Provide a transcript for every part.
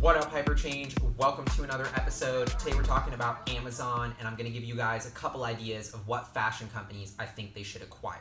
What up, Hyperchange? Welcome to another episode. Today we're talking about Amazon, and I'm going to give you guys a couple ideas of what fashion companies I think they should acquire.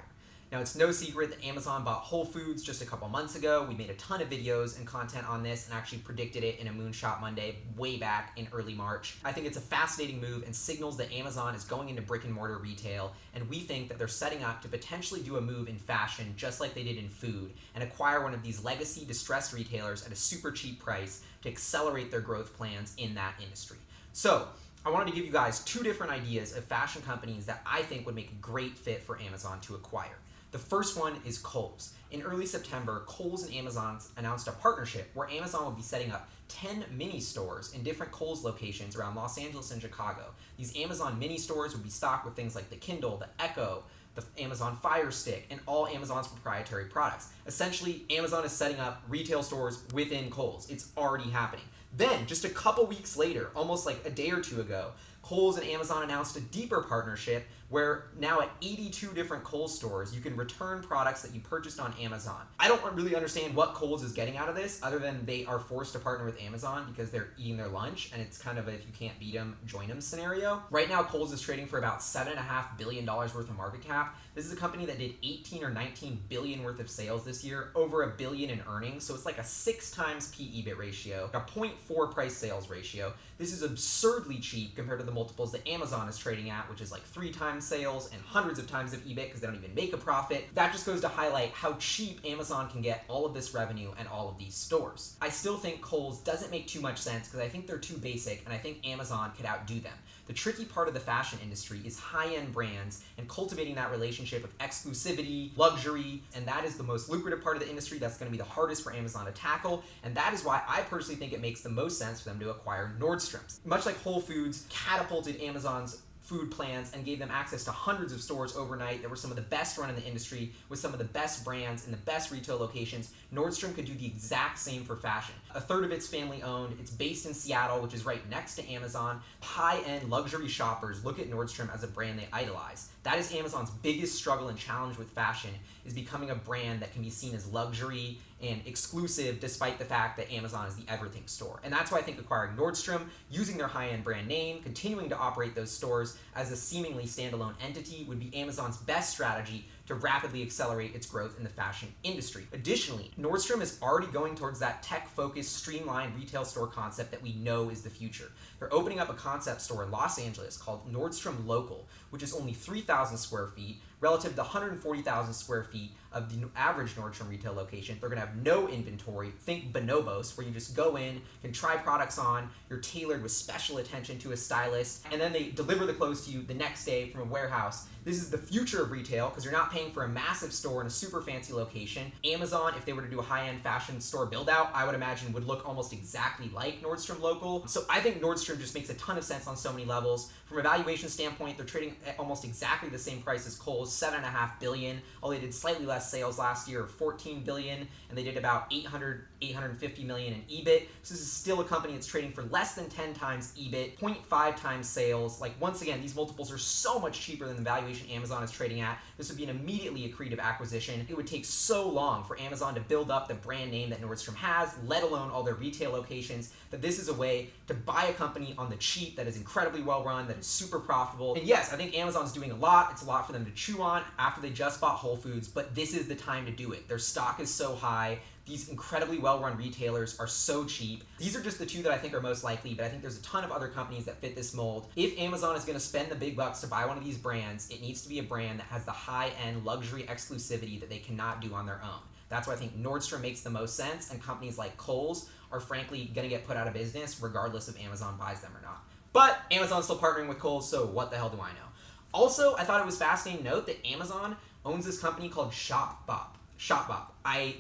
Now, it's no secret that Amazon bought Whole Foods just a couple months ago. We made a ton of videos and content on this and actually predicted it in a Moonshot Monday way back in early March. I think it's a fascinating move and signals that Amazon is going into brick and mortar retail, and we think that they're setting up to potentially do a move in fashion just like they did in food and acquire one of these legacy distressed retailers at a super cheap price to accelerate their growth plans in that industry. So, I wanted to give you guys two different ideas of fashion companies that I think would make a great fit for Amazon to acquire. The first one is Kohls. In early September, Kohls and Amazon announced a partnership where Amazon will be setting up 10 mini stores in different Kohls locations around Los Angeles and Chicago. These Amazon mini stores would be stocked with things like the Kindle, the Echo, the Amazon Fire Stick, and all Amazon's proprietary products. Essentially, Amazon is setting up retail stores within Kohls. It's already happening. Then, just a couple weeks later, almost like a day or two ago, Kohls and Amazon announced a deeper partnership where now at 82 different Kohls stores, you can return products that you purchased on Amazon. I don't really understand what Kohls is getting out of this, other than they are forced to partner with Amazon because they're eating their lunch, and it's kind of a if you can't beat them, join them scenario. Right now, Kohls is trading for about $7.5 billion worth of market cap. This is a company that did 18 or 19 billion worth of sales this year, over $1 billion in earnings, so it's like a 6 times P/EBIT ratio, a 0.4 price sales ratio. This is absurdly cheap compared to the multiples that Amazon is trading at, which is like 3 times sales and hundreds of times of EBIT because they don't even make a profit. That just goes to highlight how cheap Amazon can get all of this revenue and all of these stores. I still think Kohls doesn't make too much sense because I think they're too basic, and I think Amazon could outdo them. The tricky part of the fashion industry is high-end brands and cultivating that relationship of exclusivity, luxury, and that is the most lucrative part of the industry. That's going to be the hardest for Amazon to tackle, and that is why I personally think it makes the most sense for them to acquire Nordstrom. Much like Whole Foods catapulted Amazon's food plans and gave them access to hundreds of stores overnight that were some of the best run in the industry with some of the best brands in the best retail locations, Nordstrom could do the exact same for fashion. A third of it's family owned, it's based in Seattle, which is right next to Amazon. High-end luxury shoppers look at Nordstrom as a brand they idolize. That is Amazon's biggest struggle and challenge with fashion, is becoming a brand that can be seen as luxury and exclusive despite the fact that Amazon is the everything store. And that's why I think acquiring Nordstrom, using their high-end brand name, continuing to operate those stores as a seemingly standalone entity would be Amazon's best strategy to rapidly accelerate its growth in the fashion industry. Additionally, Nordstrom is already going towards that tech-focused, streamlined retail store concept that we know is the future. They're opening up a concept store in Los Angeles called Nordstrom Local, which is only 3,000 square feet, relative to 140,000 square feet of the average Nordstrom retail location. They're gonna have no inventory. Think bonobos, where you just go in, can try products on, you're tailored with special attention to a stylist, and then they deliver the clothes to you the next day from a warehouse. This is the future of retail because you're not paying for a massive store in a super fancy location. Amazon, if they were to do a high-end fashion store build-out, I would imagine would look almost exactly like Nordstrom Local. So I think Nordstrom just makes a ton of sense on so many levels. From a valuation standpoint, they're trading at almost exactly the same price as Kohls, $7.5 billion. Although they did slightly less sales last year of $14 billion, and they did about $850 million in EBIT. So this is still a company that's trading for less than 10 times EBIT, 0.5 times sales. Like, once again, these multiples are so much cheaper than the valuation Amazon is trading at. This would be an immediately accretive acquisition. It would take so long for Amazon to build up the brand name that Nordstrom has, let alone all their retail locations, that this is a way to buy a company on the cheap that is incredibly well run, that is super profitable. And yes, I think Amazon's doing a lot. It's a lot for them to chew on after they just bought Whole Foods, but this is the time to do it. Their stock is so high. These incredibly well-run retailers are so cheap. These are just the two that I think are most likely, but I think there's a ton of other companies that fit this mold. If Amazon is going to spend the big bucks to buy one of these brands, it needs to be a brand that has the high-end luxury exclusivity that they cannot do on their own. That's why I think Nordstrom makes the most sense, and companies like Kohls are frankly going to get put out of business regardless if Amazon buys them or not. But Amazon's still partnering with Kohls, so what the hell do I know? Also, I thought it was fascinating to note that Amazon owns this company called Shopbop.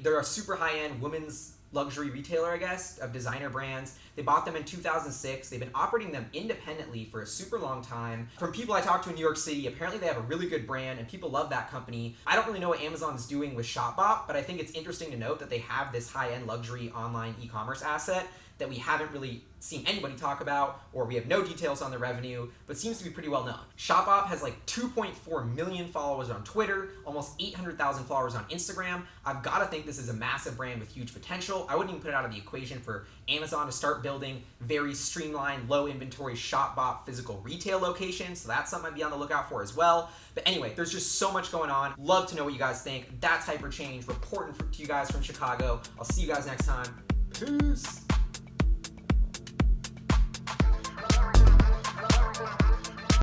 They're a super high-end women's luxury retailer, I guess, of designer brands. They bought them in 2006. They've been operating them independently for a super long time. From people I talked to in New York City, apparently they have a really good brand and people love that company. I don't really know what Amazon's doing with Shopbop, but I think it's interesting to note that they have this high-end luxury online e-commerce asset that we haven't really seen anybody talk about, or we have no details on the revenue, but seems to be pretty well known. Shopbop has like 2.4 million followers on Twitter, almost 800,000 followers on Instagram. I've got to think this is a massive brand with huge potential. I wouldn't even put it out of the equation for Amazon to start building very streamlined, low inventory Shopbop physical retail locations, so that's something I'd be on the lookout for as well. But anyway, there's just so much going on. Love to know what you guys think. That's Hyperchange, reporting to you guys from Chicago. I'll see you guys next time. Peace.